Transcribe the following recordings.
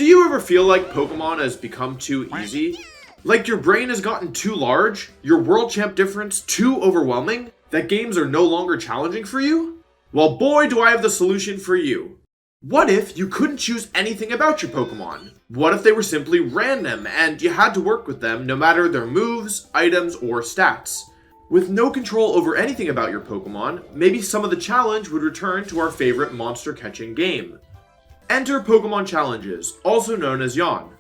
Do you ever feel like Pokemon has become too easy? Like your brain has gotten too large, your world champ difference too overwhelming, that games are no longer challenging for you? Well, boy, do I have the solution for you. What if you couldn't choose anything about your Pokemon? What if they were simply random and you had to work with them no matter their moves, items, or stats? With no control over anything about your Pokemon, maybe some of the challenge would return to our favorite monster catching game. Enter Pokemon Challenges, also known as Yawn.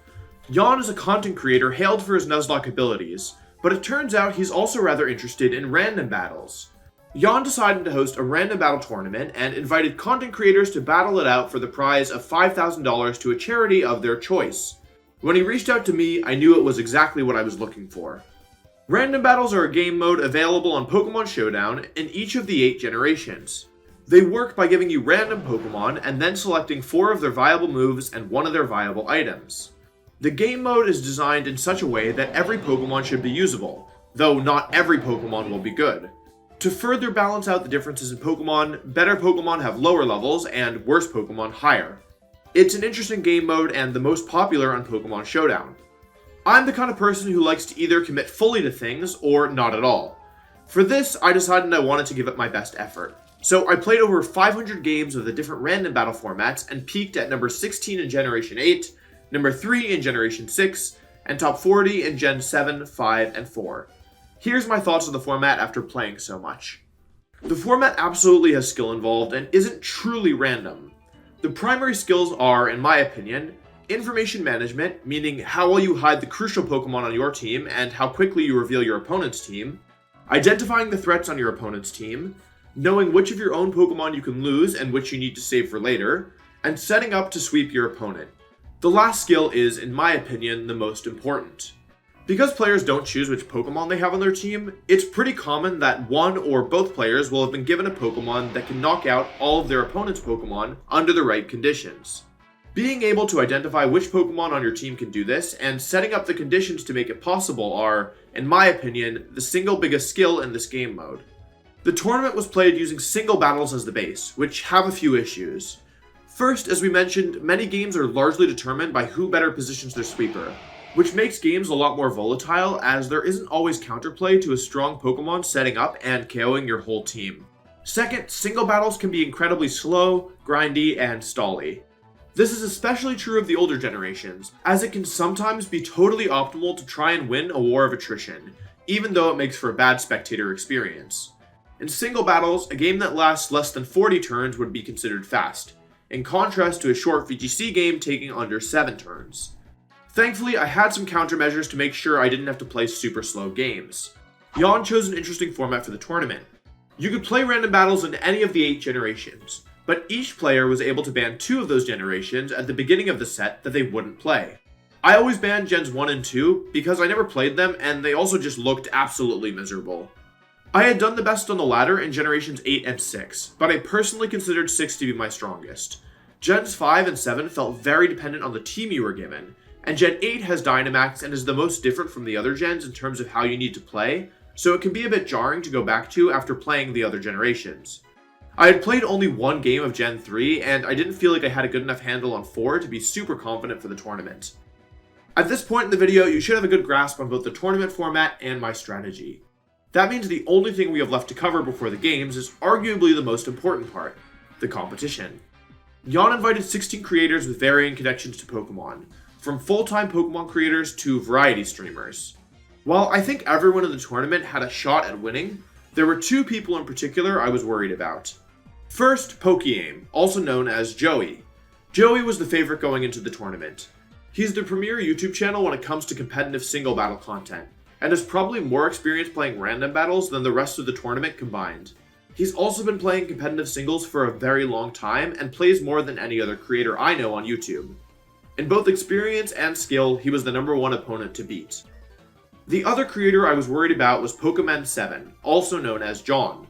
Yawn is a content creator hailed for his Nuzlocke abilities, but it turns out he's also rather interested in random battles. Yawn decided to host a random battle tournament and invited content creators to battle it out for the prize of $5,000 to a charity of their choice. When he reached out to me, I knew it was exactly what I was looking for. Random battles are a game mode available on Pokemon Showdown in each of the 8 generations. They work by giving you random Pokemon and then selecting 4 of their viable moves and 1 of their viable items. The game mode is designed in such a way that every Pokemon should be usable, though not every Pokemon will be good. To further balance out the differences in Pokemon, better Pokemon have lower levels and worse Pokemon higher. It's an interesting game mode and the most popular on Pokemon Showdown. I'm the kind of person who likes to either commit fully to things or not at all. For this, I decided I wanted to give it my best effort. So I played over 500 games of the different random battle formats and peaked at number 16 in Generation 8, number 3 in Generation 6, and top 40 in Gen 7, 5, and 4. Here's my thoughts on the format after playing so much. The format absolutely has skill involved and isn't truly random. The primary skills are, in my opinion, information management, meaning how well you hide the crucial Pokemon on your team and how quickly you reveal your opponent's team, identifying the threats on your opponent's team, knowing which of your own Pokemon you can lose and which you need to save for later, and setting up to sweep your opponent. The last skill is, in my opinion, the most important. Because players don't choose which Pokemon they have on their team, it's pretty common that one or both players will have been given a Pokemon that can knock out all of their opponent's Pokemon under the right conditions. Being able to identify which Pokemon on your team can do this, and setting up the conditions to make it possible are, in my opinion, the single biggest skill in this game mode. The tournament was played using single battles as the base, which have a few issues. First, as we mentioned, many games are largely determined by who better positions their sweeper, which makes games a lot more volatile as there isn't always counterplay to a strong Pokemon setting up and KOing your whole team. Second, single battles can be incredibly slow, grindy, and stally. This is especially true of the older generations, as it can sometimes be totally optimal to try and win a war of attrition, even though it makes for a bad spectator experience. In single battles, a game that lasts less than 40 turns would be considered fast, in contrast to a short VGC game taking under 7 turns. Thankfully, I had some countermeasures to make sure I didn't have to play super slow games. Yawn chose an interesting format for the tournament. You could play random battles in any of the 8 generations, but each player was able to ban 2 of those generations at the beginning of the set that they wouldn't play. I always banned Gens 1 and 2 because I never played them and they also just looked absolutely miserable. I had done the best on the latter in Generations 8 and 6, but I personally considered 6 to be my strongest. Gens 5 and 7 felt very dependent on the team you were given, and Gen 8 has Dynamax and is the most different from the other gens in terms of how you need to play, so it can be a bit jarring to go back to after playing the other generations. I had played only one game of Gen 3, and I didn't feel like I had a good enough handle on 4 to be super confident for the tournament. At this point in the video, you should have a good grasp on both the tournament format and my strategy. That means the only thing we have left to cover before the games is arguably the most important part, the competition. Yawn invited 16 creators with varying connections to Pokemon, from full-time Pokemon creators to variety streamers. While I think everyone in the tournament had a shot at winning, there were 2 people in particular I was worried about. First, Pokeaim, also known as Joey. Joey was the favorite going into the tournament. He's the premier YouTube channel when it comes to competitive single battle content, and has probably more experience playing random battles than the rest of the tournament combined. He's also been playing competitive singles for a very long time and plays more than any other creator I know on YouTube. In both experience and skill, he was the number 1 opponent to beat. The other creator I was worried about was Pokemon7, also known as John.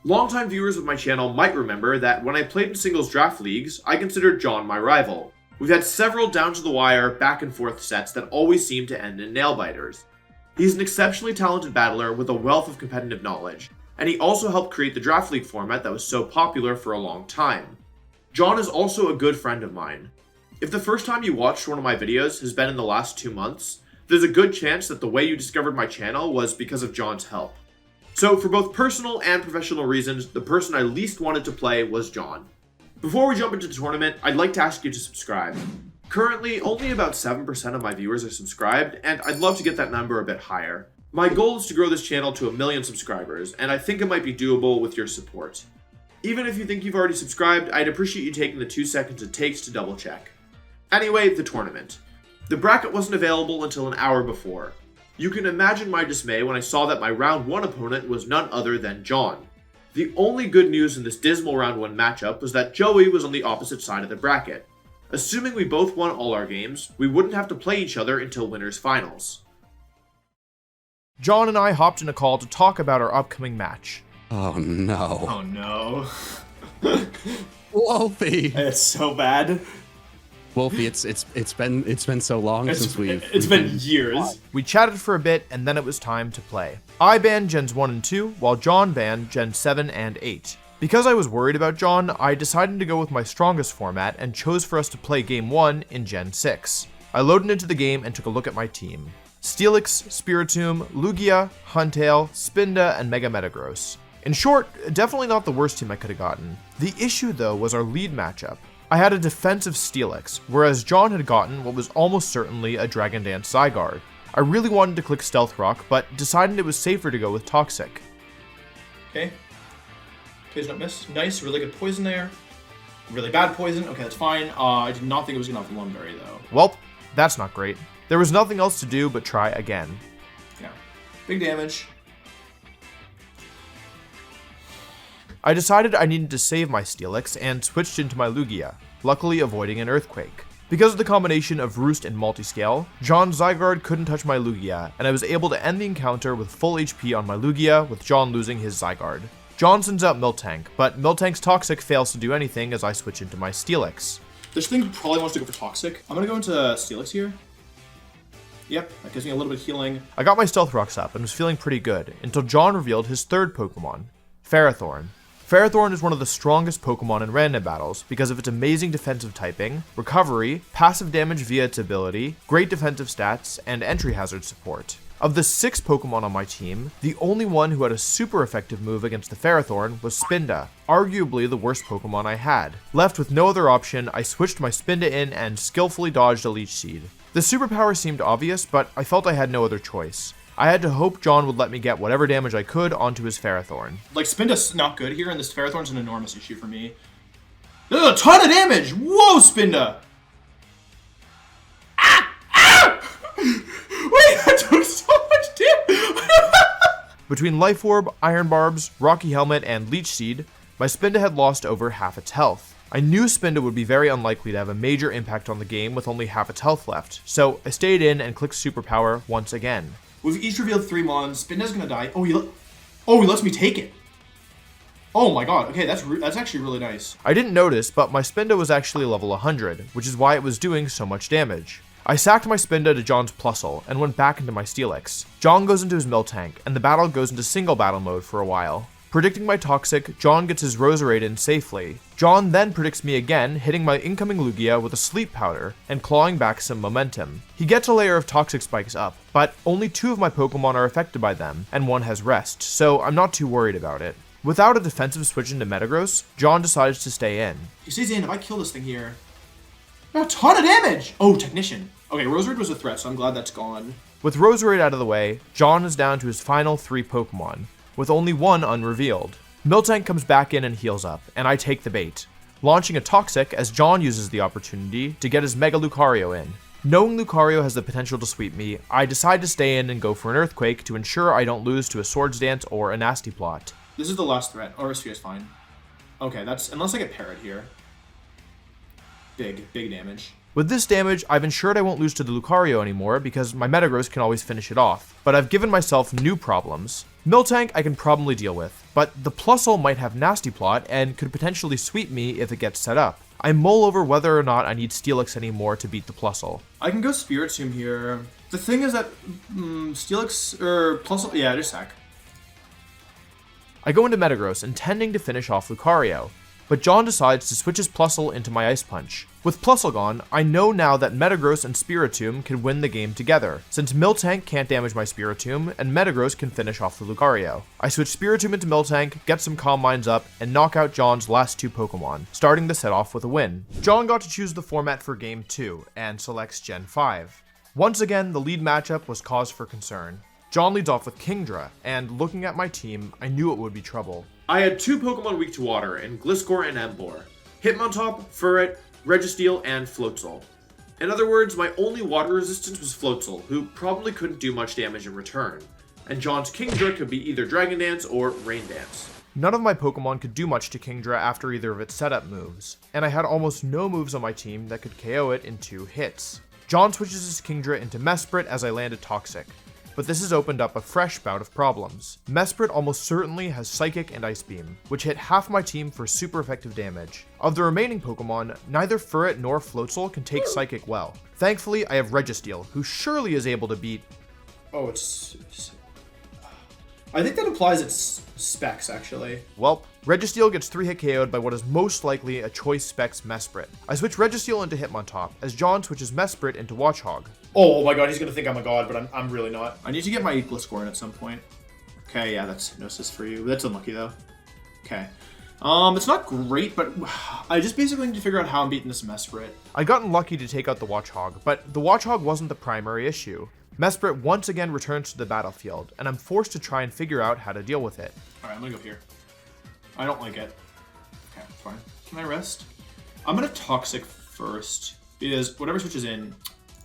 Longtime viewers of my channel might remember that when I played in singles draft leagues, I considered John my rival. We've had several down-to-the-wire, back-and-forth sets that always seem to end in nail-biters. He's an exceptionally talented battler with a wealth of competitive knowledge, and he also helped create the draft league format that was so popular for a long time. John is also a good friend of mine. If the first time you watched one of my videos has been in the last 2 months, there's a good chance that the way you discovered my channel was because of John's help. So for both personal and professional reasons, the person I least wanted to play was John. Before we jump into the tournament, I'd like to ask you to subscribe. Currently, only about 7% of my viewers are subscribed, and I'd love to get that number a bit higher. My goal is to grow this channel to 1 million subscribers, and I think it might be doable with your support. Even if you think you've already subscribed, I'd appreciate you taking the 2 seconds it takes to double check. Anyway, the tournament. The bracket wasn't available until an hour before. You can imagine my dismay when I saw that my round 1 opponent was none other than John. The only good news in this dismal round 1 matchup was that Joey was on the opposite side of the bracket. Assuming we both won all our games, we wouldn't have to play each other until winners finals. John and I hopped in a call to talk about our upcoming match. Oh no. Oh no. Wolfey! It's so bad. Wolfey, it's been so long since It's been years. We chatted for a bit, and then it was time to play. I banned Gens 1 and 2, while John banned Gens 7 and 8. Because I was worried about John, I decided to go with my strongest format and chose for us to play Game 1 in Gen 6. I loaded into the game and took a look at my team. Steelix, Spiritomb, Lugia, Huntail, Spinda, and Mega Metagross. In short, definitely not the worst team I could have gotten. The issue though was our lead matchup. I had a defensive Steelix, whereas John had gotten what was almost certainly a Dragon Dance Zygarde. I really wanted to click Stealth Rock, but decided it was safer to go with Toxic. Okay. Poison up miss. Nice, really good poison there. Really bad poison. Okay, that's fine. I did not think it was gonna have Lumberry though. Well, that's not great. There was nothing else to do but try again. Yeah. Big damage. I decided I needed to save my Steelix and switched into my Lugia, luckily avoiding an Earthquake. Because of the combination of Roost and Multiscale, John's Zygarde couldn't touch my Lugia, and I was able to end the encounter with full HP on my Lugia, with John losing his Zygarde. John sends out Miltank, but Miltank's Toxic fails to do anything as I switch into my Steelix. This thing probably wants to go for Toxic. I'm gonna go into Steelix here. Yep, that gives me a little bit of healing. I got my Stealth Rocks up and was feeling pretty good, until John revealed his third Pokemon, Ferrothorn. Ferrothorn is one of the strongest Pokemon in random battles because of its amazing defensive typing, recovery, passive damage via its ability, great defensive stats, and entry hazard support. Of the 6 Pokemon on my team, the only one who had a super effective move against the Ferrothorn was Spinda, arguably the worst Pokemon I had. Left with no other option, I switched my Spinda in and skillfully dodged a Leech Seed. The superpower seemed obvious, but I felt I had no other choice. I had to hope John would let me get whatever damage I could onto his Ferrothorn. Like, Spinda's not good here, and this Ferrothorn's an enormous issue for me. There's a ton of damage! Whoa, Spinda! Ah! Ah! Wait, that took so much damage! Between Life Orb, Iron Barbs, Rocky Helmet, and Leech Seed, my Spinda had lost over half its health. I knew Spinda would be very unlikely to have a major impact on the game with only half its health left, so I stayed in and clicked Superpower once again. We've each revealed 3 Mons. Spinda's gonna die. Oh, he lets me take it. Oh my god. Okay, that's actually really nice. I didn't notice, but my Spinda was actually level 100, which is why it was doing so much damage. I sacked my Spinda to John's Plusle and went back into my Steelix. John goes into his Miltank, and the battle goes into single battle mode for a while. Predicting my Toxic, John gets his Roserade in safely. John then predicts me again, hitting my incoming Lugia with a Sleep Powder and clawing back some momentum. He gets a layer of Toxic Spikes up, but only 2 of my Pokemon are affected by them, and 1 has Rest, so I'm not too worried about it. Without a defensive switch into Metagross, John decides to stay in. He stays in. If I kill this thing here... A ton of damage! Oh, Technician. Okay, Roserade was a threat, so I'm glad that's gone. With Roserade out of the way, John is down to his final 3 Pokemon, with only 1 unrevealed. Miltank comes back in and heals up, and I take the bait, launching a Toxic as John uses the opportunity to get his Mega Lucario in. Knowing Lucario has the potential to sweep me, I decide to stay in and go for an Earthquake to ensure I don't lose to a Swords Dance or a Nasty Plot. This is the last threat. Aura Sphere is fine. Okay, that's... Unless I get Parrot here. Big damage. With this damage, I've ensured I won't lose to the Lucario anymore because my Metagross can always finish it off, but I've given myself new problems. Miltank I can probably deal with, but the Plusle might have Nasty Plot and could potentially sweep me if it gets set up. I mull over whether or not I need Steelix anymore to beat the Plusle. I can go Spiritomb here. The thing is that Steelix or Plusle, yeah, just sack. I go into Metagross intending to finish off Lucario. but John decides to switch his Plusle into my Ice Punch. With Plusle gone, I know now that Metagross and Spiritomb can win the game together, since Miltank can't damage my Spiritomb, and Metagross can finish off the Lucario. I switch Spiritomb into Miltank, get some Calm Minds up, and knock out John's last 2 Pokemon, starting the set off with a win. John got to choose the format for Game 2, and selects Gen 5. Once again, the lead matchup was cause for concern. John leads off with Kingdra, and looking at my team, I knew it would be trouble. I had 2 Pokemon weak to water in Gliscor and Emboar. Hitmontop, Furret, Registeel, and Floatzel. In other words, my only water resistance was Floatzel, who probably couldn't do much damage in return. And John's Kingdra could be either Dragon Dance or Rain Dance. None of my Pokemon could do much to Kingdra after either of its setup moves, and I had almost no moves on my team that could KO it in 2 hits. John switches his Kingdra into Mesprit as I landed Toxic, but this has opened up a fresh bout of problems. Mesprit almost certainly has Psychic and Ice Beam, which hit half my team for super effective damage. Of the remaining Pokemon, neither Furret nor Floatzel can take Psychic well. Thankfully, I have Registeel, who surely is able to beat... Oh, I think that applies its specs, actually. Welp, Registeel gets 3-hit KO'd by what is most likely a Choice Specs Mesprit. I switch Registeel into Hitmontop, as John switches Mesprit into Watchog. Oh my god, he's gonna think I'm a god, but I'm really not. I need to get my Gliscor in at some point. Okay, yeah, that's Hypnosis for you. That's unlucky, though. Okay. It's not great, but I just basically need to figure out how I'm beating this Mesprit. I'd gotten lucky to take out the Watchog, but the Watchog wasn't the primary issue. Mesprit once again returns to the battlefield, and I'm forced to try and figure out how to deal with it. Alright, I'm gonna go here. I don't like it. Okay, fine. Can I rest? I'm gonna Toxic first, because whatever switches in...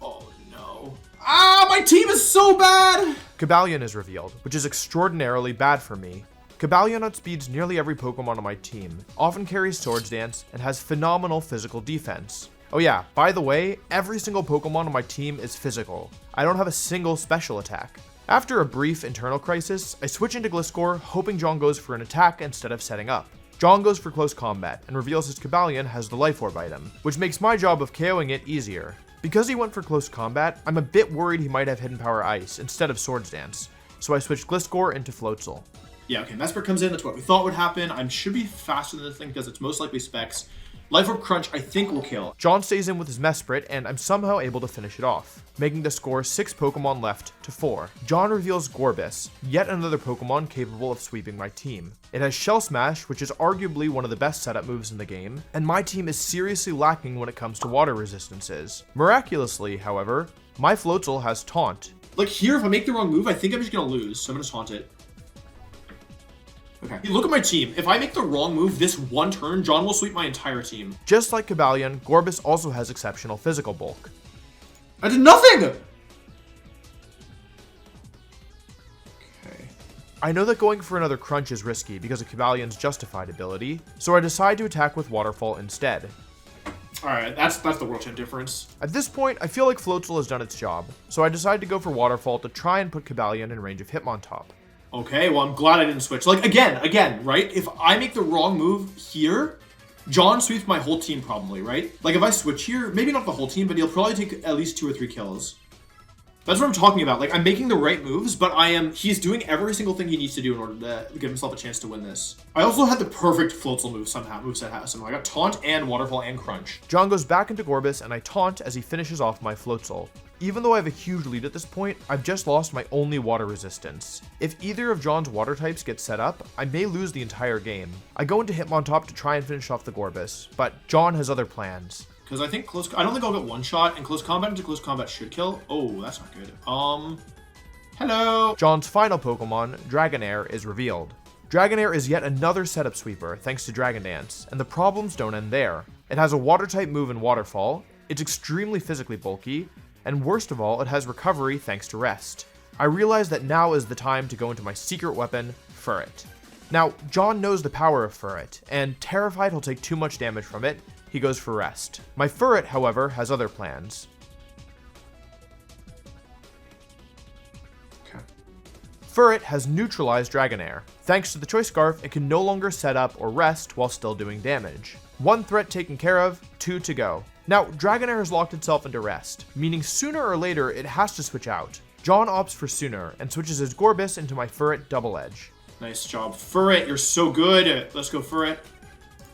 Oh no. Ah, my team is so bad! Cobalion is revealed, which is extraordinarily bad for me. Cobalion outspeeds nearly every Pokemon on my team, often carries Swords Dance, and has phenomenal physical defense. Oh yeah, by the way, every single Pokemon on my team is physical. I don't have a single special attack. After a brief internal crisis, I switch into Gliscor, hoping John goes for an attack instead of setting up. John goes for close combat, and reveals his Cobalion has the Life Orb item, which makes my job of KOing it easier. Because he went for close combat, I'm a bit worried he might have Hidden Power Ice instead of Swords Dance, so I switched Gliscor into Floatzel. Yeah, okay, Mesprit comes in, that's what we thought would happen. I should be faster than this thing because it's most likely Specs. Life Orb Crunch, I think, will kill. John stays in with his Mesprit, and I'm somehow able to finish it off, making the score 6 Pokemon left to 4. John reveals Gorbis, yet another Pokemon capable of sweeping my team. It has Shell Smash, which is arguably one of the best setup moves in the game, and my team is seriously lacking when it comes to water resistances. Miraculously, however, my Floatzel has Taunt. Like here, if I make the wrong move, I think I'm just gonna lose, so I'm gonna Taunt it. Okay. Look at my team. If I make the wrong move this one turn, John will sweep my entire team. Just like Cobalion, Gorbis also has exceptional physical bulk. I did nothing! Okay. I know that going for another Crunch is risky because of Cobalion's Justified ability, so I decide to attack with Waterfall instead. Alright, that's the World Champ difference. At this point, I feel like Floatzel has done its job, so I decide to go for Waterfall to try and put Cobalion in range of Hitmontop. Okay, well, I'm glad I didn't switch. Like, again, right? If I make the wrong move here, John sweeps my whole team probably, right? Like, if I switch here, maybe not the whole team, but he'll probably take at least 2 or 3 kills. That's what I'm talking about. Like, I'm making the right moves, but he's doing every single thing he needs to do in order to give himself a chance to win this. I also had the perfect Floatzel move moveset. I got Taunt and Waterfall and Crunch. John goes back into Gorbis, and I taunt as he finishes off my Floatzel. Even though I have a huge lead at this point, I've just lost my only water resistance. If either of John's water types gets set up, I may lose the entire game. I go into Hitmontop to try and finish off the Gorbis, but John has other plans. Because I don't think I'll get one shot, and close combat into close combat should kill. Oh, that's not good. Hello! John's final Pokemon, Dragonair, is revealed. Dragonair is yet another setup sweeper thanks to Dragon Dance, and the problems don't end there. It has a water type move in Waterfall, it's extremely physically bulky, and worst of all, it has recovery thanks to rest. I realize that now is the time to go into my secret weapon, Furret. Now, John knows the power of Furret, and terrified he'll take too much damage from it, he goes for rest. My Furret, however, has other plans. Okay. Furret has neutralized Dragonair. Thanks to the Choice Scarf, it can no longer set up or rest while still doing damage. 1 threat taken care of, 2 to go. Now, Dragonair has locked itself into rest, meaning sooner or later it has to switch out. John opts for sooner, and switches his Gorbis into my Furret Double Edge. Nice job. Furret, you're so good. Let's go Furret.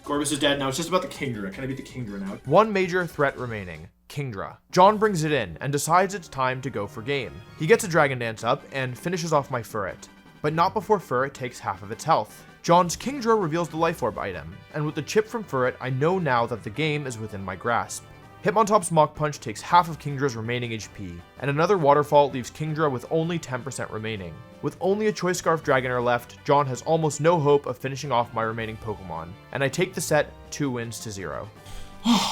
Corvus is dead now. It's just about the Kingdra. Can I beat the Kingdra now? One major threat remaining, Kingdra. John brings it in and decides it's time to go for game. He gets a Dragon Dance up and finishes off my Furret, but not before Furret takes half of its health. John's Kingdra reveals the Life Orb item, and with the chip from Furret, I know now that the game is within my grasp. Hitmontop's Mach Punch takes half of Kingdra's remaining HP, and another Waterfall leaves Kingdra with only 10% remaining. With only a Choice Scarf Dragonair left, John has almost no hope of finishing off my remaining Pokemon, and I take the set 2 wins to 0.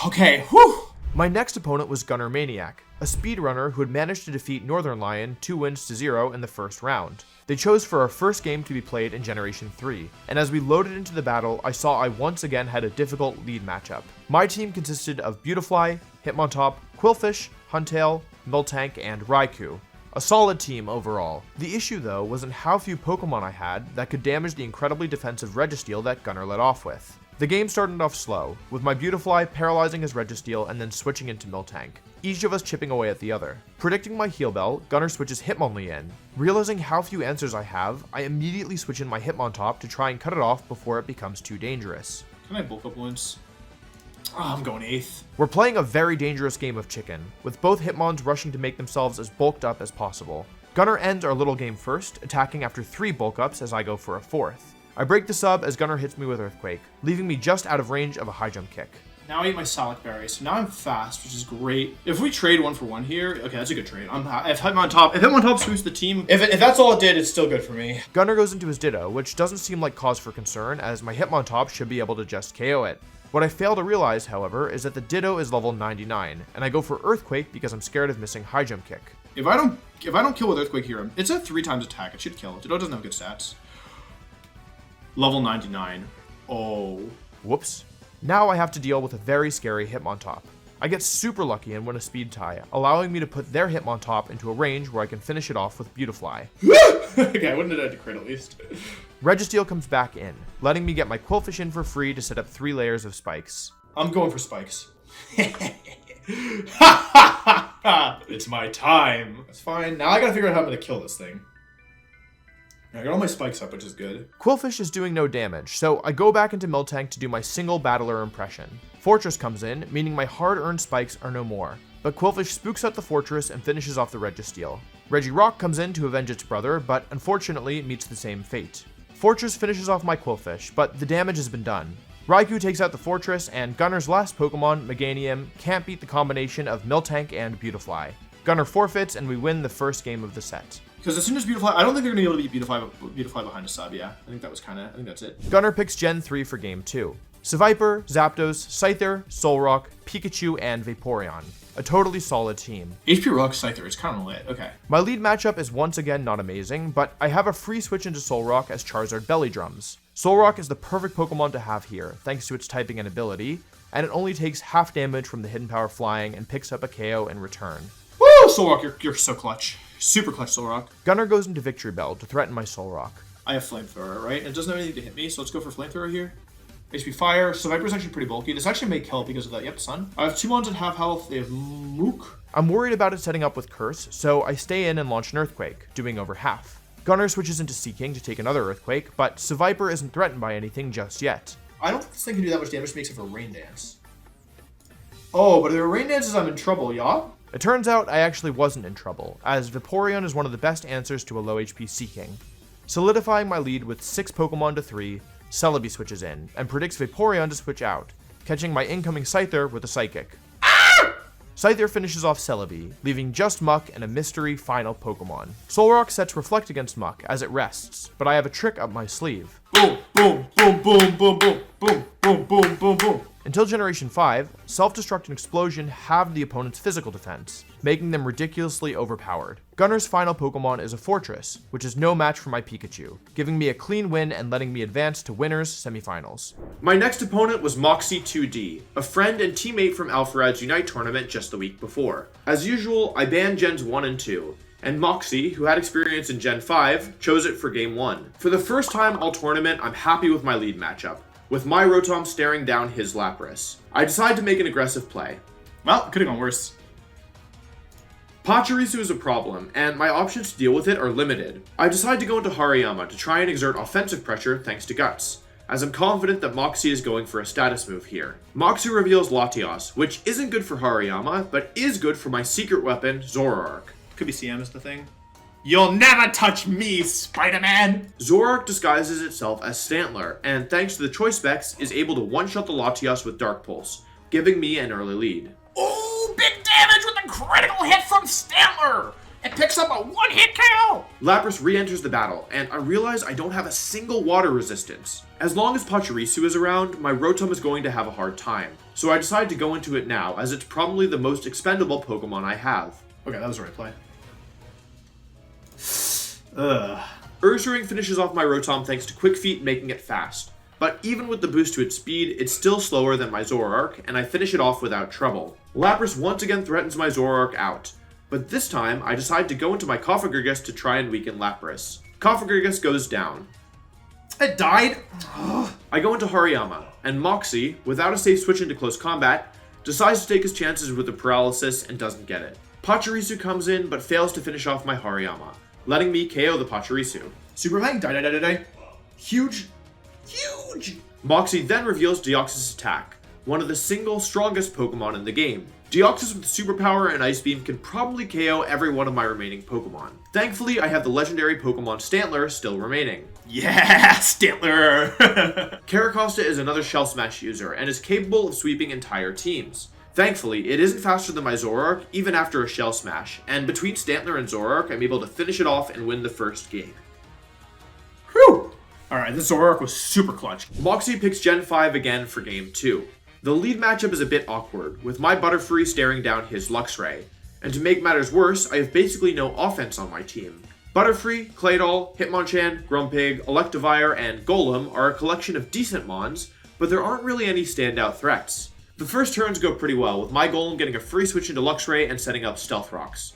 Okay, whew! My next opponent was Gunner Maniac, a speedrunner who had managed to defeat Northern Lion 2 wins to 0 in the first round. They chose for our first game to be played in Generation 3, and as we loaded into the battle, I saw I once again had a difficult lead matchup. My team consisted of Beautifly, Hitmontop, Quillfish, Huntail, Miltank, and Raikou. A solid team overall. The issue though was in how few Pokemon I had that could damage the incredibly defensive Registeel that Gunner led off with. The game started off slow, with my Beautifly paralyzing his Registeel and then switching into Miltank, each of us chipping away at the other. Predicting my Heal Bell, Gunner switches Hitmonlee in. Realizing how few answers I have, I immediately switch in my Hitmontop to try and cut it off before it becomes too dangerous. Can I bulk up once? Oh, I'm going 8th. We're playing a very dangerous game of chicken, with both Hitmons rushing to make themselves as bulked up as possible. Gunner ends our little game first, attacking after 3 bulk ups as I go for a 4th. I break the sub as Gunner hits me with Earthquake, leaving me just out of range of a high jump kick. Now I eat my Salac Berry, so now I'm fast, which is great. If we trade 1 for 1 here, okay, that's a good trade. If Hitmontop swoops the team, if that's all it did, it's still good for me. Gunner goes into his Ditto, which doesn't seem like cause for concern, as my Hitmontop should be able to just KO it. What I fail to realize, however, is that the Ditto is level 99, and I go for Earthquake because I'm scared of missing high jump kick. If I don't kill with Earthquake here, it's a 3 times attack. It should kill. Ditto doesn't have good stats. Level 99. Oh. Whoops. Now I have to deal with a very scary Hitmontop. I get super lucky and win a speed tie, allowing me to put their Hitmontop into a range where I can finish it off with Beautifly. Okay, I wouldn't have had to crit at least. Registeel comes back in, letting me get my Quillfish in for free to set up 3 layers of spikes. I'm going for spikes. It's my time. That's fine. Now I gotta figure out how I'm gonna kill this thing. I got all my spikes up, which is good. Quillfish is doing no damage, so I go back into Miltank to do my single battler impression. Fortress comes in, meaning my hard-earned spikes are no more. But Quillfish spooks out the Fortress and finishes off the Registeel. Regirock comes in to avenge its brother, but unfortunately meets the same fate. Fortress finishes off my Quillfish, but the damage has been done. Raikou takes out the Fortress, and Gunner's last Pokemon, Meganium, can't beat the combination of Miltank and Beautifly. Gunner forfeits, and we win the first game of the set. Because as soon as Beautifly, I don't think they're gonna be able to beat Beautifly behind a sub. Yeah, I think that's it. Gunner picks Gen 3 for Game 2. Seviper, Zapdos, Scyther, Solrock, Pikachu, and Vaporeon. A totally solid team. HP Rock Scyther is kind of lit. Okay. My lead matchup is once again not amazing, but I have a free switch into Solrock as Charizard Belly Drums. Solrock is the perfect Pokemon to have here, thanks to its typing and ability, and it only takes half damage from the Hidden Power Flying and picks up a KO in return. Woo! Solrock, you're so clutch. Super clutch, Solrock. Gunner goes into Victory Bell to threaten my Solrock. I have Flamethrower, right? And it doesn't have anything to hit me, so let's go for Flamethrower here. HP Fire. So Viper's actually pretty bulky. This actually may kill because of that. Yep, Sun. I have 2 mons at half health. They have Mook. I'm worried about it setting up with Curse, so I stay in and launch an Earthquake, doing over half. Gunner switches into Seeking to take another Earthquake, but Seviper isn't threatened by anything just yet. I don't think this thing can do that much damage to me except for Rain Dance. Oh, but if there are Rain Dances, I'm in trouble, y'all. It turns out I actually wasn't in trouble, as Vaporeon is one of the best answers to a low HP Seeking. Solidifying my lead with 6 Pokemon to 3, Celebi switches in, and predicts Vaporeon to switch out, catching my incoming Scyther with a Psychic. Scyther finishes off Celebi, leaving just Muck and a mystery final Pokemon. Solrock sets Reflect against Muck as it rests, but I have a trick up my sleeve. Boom, boom, boom, boom, boom, boom, boom, boom, boom, boom, boom. Until Generation 5, Self-Destruct and Explosion halved the opponent's physical defense, making them ridiculously overpowered. Gunner's final Pokemon is a Fortress, which is no match for my Pikachu, giving me a clean win and letting me advance to winners semifinals. My next opponent was Moxie 2D, a friend and teammate from Alpharad's Unite tournament just the week before. As usual, I banned Gens 1 and 2, and Moxie, who had experience in Gen 5, chose it for Game 1. For the first time all tournament, I'm happy with my lead matchup, with my Rotom staring down his Lapras. I decide to make an aggressive play. Well, it could have gone worse. Pachirisu is a problem, and my options to deal with it are limited. I decide to go into Hariyama to try and exert offensive pressure thanks to Guts. as I'm confident that Moxie is going for a status move here. Moxie reveals Latios, which isn't good for Hariyama, but is good for my secret weapon, Zoroark. Could be CM is the thing. You'll never touch me, Spider-Man! Zoroark disguises itself as Stantler, and thanks to the choice specs, is able to one-shot the Latios with Dark Pulse, giving me an early lead. Ooh, big damage with a critical hit from Stantler! It picks up a one-hit KO! Lapras re-enters the battle, and I realize I don't have a single water resistance. As long as Pachirisu is around, my Rotom is going to have a hard time, so I decide to go into it now, as it's probably the most expendable Pokemon I have. Okay, that was the right play. Ugh. Ursaring finishes off my Rotom thanks to Quick Feet making it fast. But even with the boost to its speed, it's still slower than my Zoroark, and I finish it off without trouble. Lapras once again threatens my Zoroark out, but this time I decide to go into my Cofagrigus to try and weaken Lapras. Cofagrigus goes down. It died? I go into Hariyama, and Moxie, without a safe switch into close combat, decides to take his chances with the paralysis and doesn't get it. Pachirisu comes in but fails to finish off my Hariyama, letting me KO the Pachirisu. Super Fang? Die. Huge. Huge! Moxie then reveals Deoxys' attack, one of the single strongest Pokemon in the game. Deoxys with Superpower and Ice Beam can probably KO every one of my remaining Pokemon. Thankfully, I have the legendary Pokemon Stantler still remaining. Yeah, Stantler! Caracosta is another Shell Smash user and is capable of sweeping entire teams. Thankfully, it isn't faster than my Zoroark even after a Shell Smash, and between Stantler and Zoroark, I'm able to finish it off and win the first game. Whew! Alright, this Zoroark was super clutch. Moxie picks Gen 5 again for Game 2. The lead matchup is a bit awkward, with my Butterfree staring down his Luxray, and to make matters worse, I have basically no offense on my team. Butterfree, Claydol, Hitmonchan, Grumpig, Electivire, and Golem are a collection of decent mons, but there aren't really any standout threats. The first turns go pretty well, with my Golem getting a free switch into Luxray and setting up Stealth Rocks.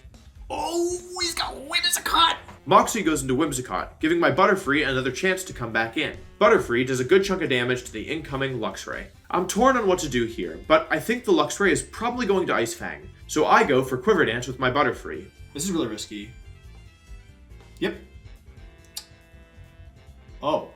Oh, he's got Whimsicott! Moxie goes into Whimsicott, giving my Butterfree another chance to come back in. Butterfree does a good chunk of damage to the incoming Luxray. I'm torn on what to do here, but I think the Luxray is probably going to Ice Fang, so I go for Quiver Dance with my Butterfree. This is really risky. Yep. Oh.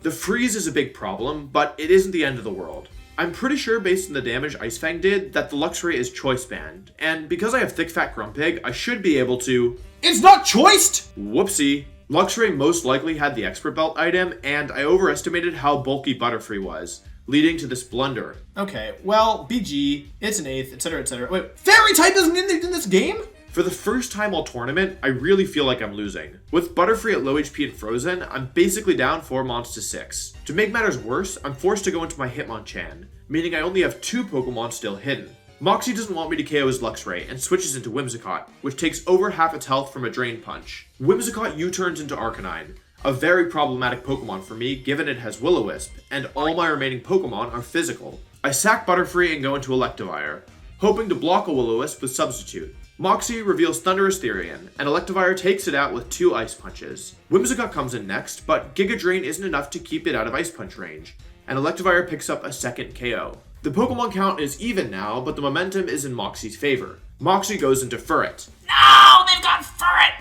The freeze is a big problem, but it isn't the end of the world. I'm pretty sure based on the damage Ice Fang did that the Luxray is choice banned, and because I have Thick Fat Grumpig, I should be able to... It's not choiced! Whoopsie. Luxray most likely had the Expert Belt item, and I overestimated how bulky Butterfree was, leading to this blunder. Okay, well, BG, it's an 8th, etc, etc. Wait, Fairy type isn't in this game? For the first time all tournament, I really feel like I'm losing. With Butterfree at low HP and frozen, I'm basically down 4 mons to 6. To make matters worse, I'm forced to go into my Hitmonchan, meaning I only have 2 Pokemon still hidden. Moxie doesn't want me to KO his Luxray and switches into Whimsicott, which takes over half its health from a Drain Punch. Whimsicott U-turns into Arcanine, a very problematic Pokemon for me given it has Will-O-Wisp, and all my remaining Pokemon are physical. I sack Butterfree and go into Electivire, hoping to block a Will-O-Wisp with Substitute. Moxie reveals Thunderous Therian, and Electivire takes it out with 2 Ice Punches. Whimsicott comes in next, but Giga Drain isn't enough to keep it out of Ice Punch range, and Electivire picks up a second KO. The Pokemon count is even now, but the momentum is in Moxie's favor. Moxie goes into Furret. No, they've got Furret!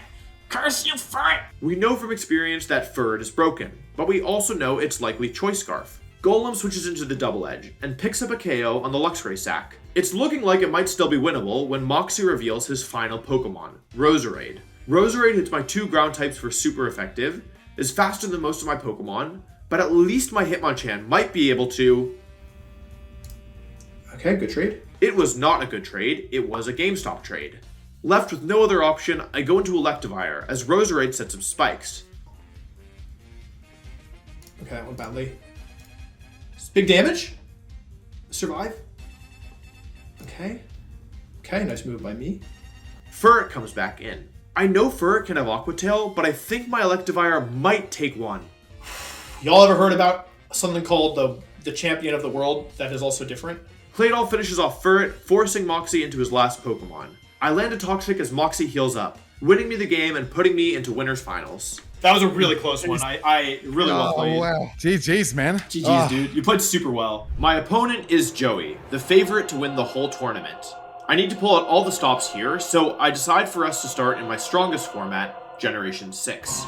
Curse you, Furret! We know from experience that Furret is broken, but we also know it's likely Choice Scarf. Golem switches into the Double Edge, and picks up a KO on the Luxray sack. It's looking like it might still be winnable when Moxie reveals his final Pokemon, Roserade. Roserade hits my 2 ground types for super effective, is faster than most of my Pokemon, but at least my Hitmonchan might be able to... Okay, good trade. It was not a good trade, it was a GameStop trade. Left with no other option, I go into Electivire, as Roserade sets up spikes. Okay, that went badly. Big damage? Survive? Okay. Okay, nice move by me. Furret comes back in. I know Furret can have Aqua Tail, but I think my Electivire might take one. Y'all ever heard about something called the champion of the world that is also different? Claydol finishes off Furret, forcing Moxie into his last Pokemon. I land a Toxic as Moxie heals up, winning me the game and putting me into Winners Finals. That was a really close one. I really well played. Oh, wow. GG's, man. GG's, dude. You played super well. My opponent is Joey, the favorite to win the whole tournament. I need to pull out all the stops here, so I decide for us to start in my strongest format, Generation 6.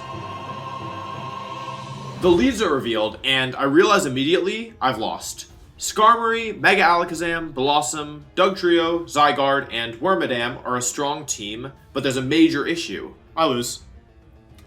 The leads are revealed, and I realize immediately I've lost. Skarmory, Mega Alakazam, Blossom, Dugtrio, Zygarde, and Wormadam are a strong team, but there's a major issue. I lose.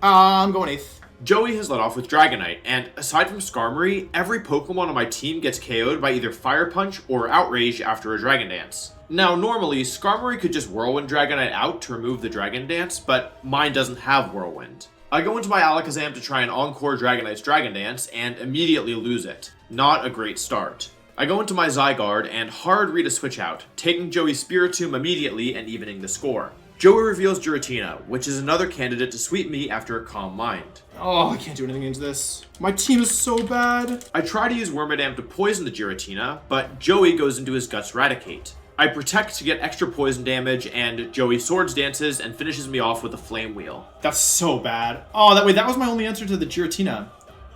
I'm going 8th. Joey has led off with Dragonite, and aside from Skarmory, every Pokemon on my team gets KO'd by either Fire Punch or Outrage after a Dragon Dance. Now, normally, Skarmory could just Whirlwind Dragonite out to remove the Dragon Dance, but mine doesn't have Whirlwind. I go into my Alakazam to try and Encore Dragonite's Dragon Dance, and immediately lose it. Not a great start. I go into my Zygarde and hard read a switch out, taking Joey's Spiritomb immediately and evening the score. Joey reveals Giratina, which is another candidate to sweep me after a calm mind. Oh, I can't do anything against this. My team is so bad. I try to use Wormadam to poison the Giratina, but Joey goes into his Guts Raticate. I protect to get extra poison damage, and Joey Swords Dances and finishes me off with a Flame Wheel. That's so bad. Oh, that was my only answer to the Giratina.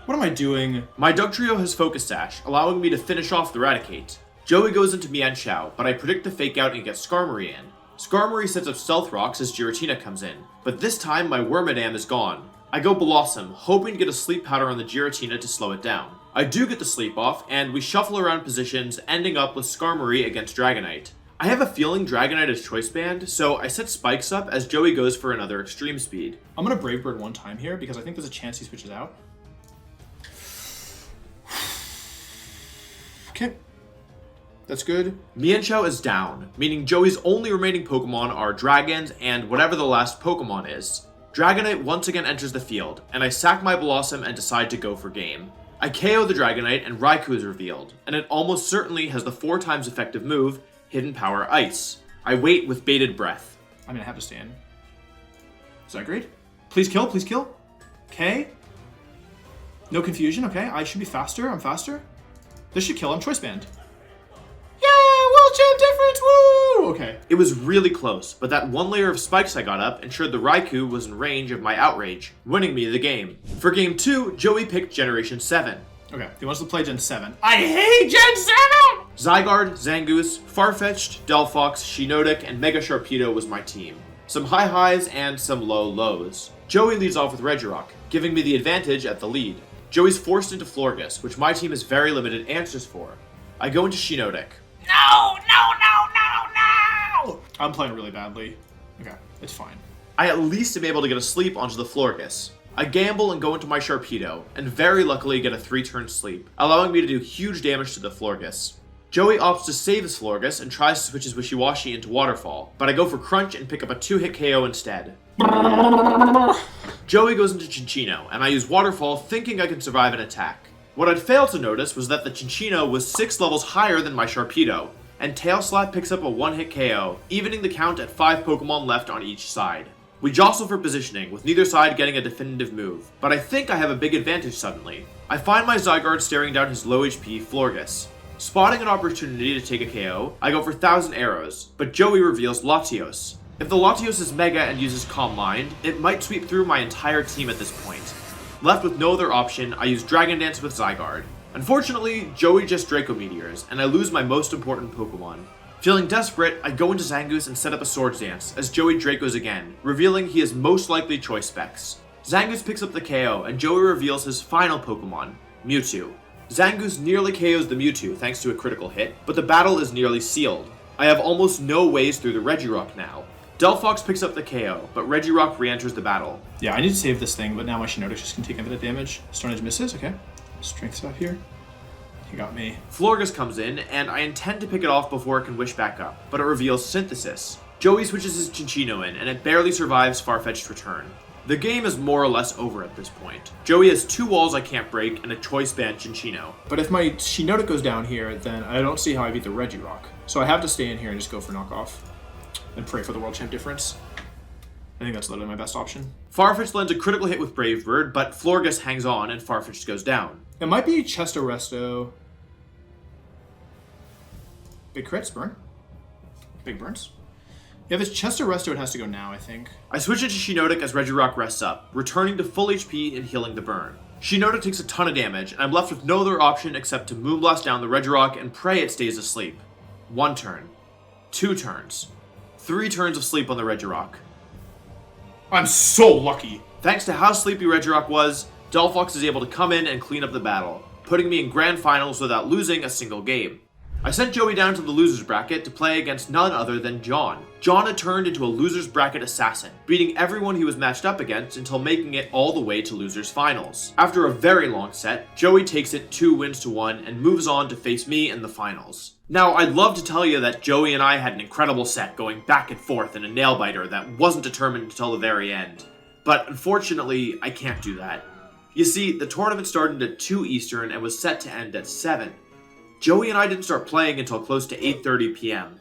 What am I doing? My Dugtrio has Focus Sash, allowing me to finish off the Raticate. Joey goes into Mienshao, but I predict the Fake Out and get Skarmory in. Skarmory sets up Stealth Rocks as Giratina comes in, but this time my Wormadam is gone. I go Blossom, hoping to get a Sleep Powder on the Giratina to slow it down. I do get the sleep off, and we shuffle around positions, ending up with Skarmory against Dragonite. I have a feeling Dragonite is Choice Band, so I set Spikes up as Joey goes for another Extreme Speed. I'm gonna Brave Bird one time here because I think there's a chance he switches out. Okay. That's good. Mienshao is down, meaning Joey's only remaining Pokemon are Dragons and whatever the last Pokemon is. Dragonite once again enters the field, and I sack my Blossom and decide to go for game. I KO the Dragonite and Raikou is revealed, and it almost certainly has the 4 times effective move, Hidden Power Ice. I wait with bated breath. I'm gonna have to stand. Is that great? Please kill, please kill. Okay. No confusion, okay. I should be faster, I'm faster. This should kill him, Choice Band. Yeah, World Champ difference, woo! Okay. It was really close, but that one layer of spikes I got up ensured the Raikou was in range of my Outrage, winning me the game. For game 2, Joey picked Generation 7. Okay, he wants to play Gen 7. I hate Gen 7! Zygarde, Zangoose, Farfetch'd, Delphox, Shiinotic, and Mega Sharpedo was my team. Some high highs and some low lows. Joey leads off with Regirock, giving me the advantage at the lead. Joey's forced into Florges, which my team has very limited answers for. I go into Shiinotic. No! I'm playing really badly. Okay, it's fine. I at least am able to get a sleep onto the Florges. I gamble and go into my Sharpedo, and very luckily get a 3-turn sleep, allowing me to do huge damage to the Florges. Joey opts to save his Florges and tries to switch his Wishiwashi into Waterfall, but I go for Crunch and pick up a 2-hit KO instead. Joey goes into Cinccino, and I use Waterfall thinking I can survive an attack. What I'd failed to notice was that the Cinccino was 6 levels higher than my Sharpedo, and Tail Slap picks up a 1-hit KO, evening the count at 5 Pokemon left on each side. We jostle for positioning, with neither side getting a definitive move, but I think I have a big advantage suddenly. I find my Zygarde staring down his low HP Florges. Spotting an opportunity to take a KO, I go for 1,000 Arrows, but Joey reveals Latios. If the Latios is Mega and uses Calm Mind, it might sweep through my entire team at this point. Left with no other option, I use Dragon Dance with Zygarde. Unfortunately, Joey just Draco Meteors, and I lose my most important Pokemon. Feeling desperate, I go into Zangoose and set up a Swords Dance, as Joey Dracos again, revealing he is most likely Choice Specs. Zangoose picks up the KO, and Joey reveals his final Pokemon, Mewtwo. Zangoose nearly KOs the Mewtwo thanks to a critical hit, but the battle is nearly sealed. I have almost no ways through the Regirock now. Delphox picks up the KO, but Regirock re-enters the battle. Yeah, I need to save this thing, but now my Shiinotic just can take a bit of damage. Stone Edge misses, okay. Strength stuff here. He got me. Florges comes in, and I intend to pick it off before it can wish back up, but it reveals Synthesis. Joey switches his Cinccino in, and it barely survives Farfetch'd's return. The game is more or less over at this point. Joey has 2 walls I can't break and a Choice Band Cinccino. But if my Shiinotic goes down here, then I don't see how I beat the Regirock. So I have to stay in here and just go for knockoff. And pray for the World Champ difference. I think that's literally my best option. Farfetch'd lands a critical hit with Brave Bird, but Florges hangs on and Farfetch'd goes down. It might be Chesto Resto. Big crits, burn. Big burns. Yeah, if it's Chesto Resto, it has to go now, I think. I switch it to Shiinotic as Regirock rests up, returning to full HP and healing the burn. Shiinotic takes a ton of damage, and I'm left with no other option except to Moonblast down the Regirock and pray it stays asleep. 1 turn. 2 turns. 3 turns of sleep on the Regirock. I'm so lucky. Thanks to how sleepy Regirock was, Delphox is able to come in and clean up the battle, putting me in grand finals without losing a single game. I sent Joey down to the loser's bracket to play against none other than John. John had turned into a loser's bracket assassin, beating everyone he was matched up against until making it all the way to loser's finals. After a very long set, Joey takes it 2-1 and moves on to face me in the finals. Now, I'd love to tell you that Joey and I had an incredible set going back and forth in a nail-biter that wasn't determined until the very end. But unfortunately, I can't do that. You see, the tournament started at 2 Eastern and was set to end at 7. Joey and I didn't start playing until close to 8:30 p.m.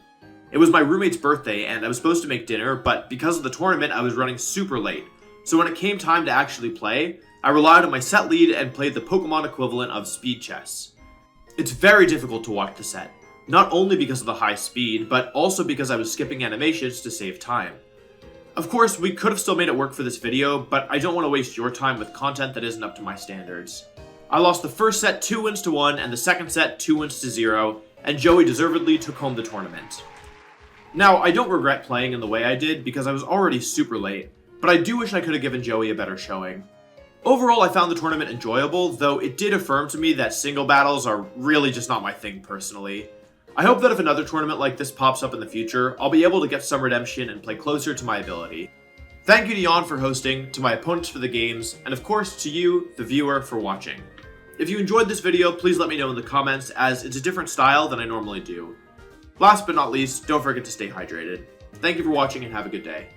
It was my roommate's birthday and I was supposed to make dinner, but because of the tournament I was running super late. So when it came time to actually play, I relied on my set lead and played the Pokemon equivalent of speed chess. It's very difficult to watch the set, not only because of the high speed, but also because I was skipping animations to save time. Of course, we could have still made it work for this video, but I don't want to waste your time with content that isn't up to my standards. I lost the first set 2-1 and the second set 2-0, and Joey deservedly took home the tournament. Now, I don't regret playing in the way I did because I was already super late, but I do wish I could have given Joey a better showing. Overall, I found the tournament enjoyable, though it did affirm to me that single battles are really just not my thing personally. I hope that if another tournament like this pops up in the future, I'll be able to get some redemption and play closer to my ability. Thank you to Jan for hosting, to my opponents for the games, and of course to you, the viewer, for watching. If you enjoyed this video, please let me know in the comments, as it's a different style than I normally do. Last but not least, don't forget to stay hydrated. Thank you for watching and have a good day.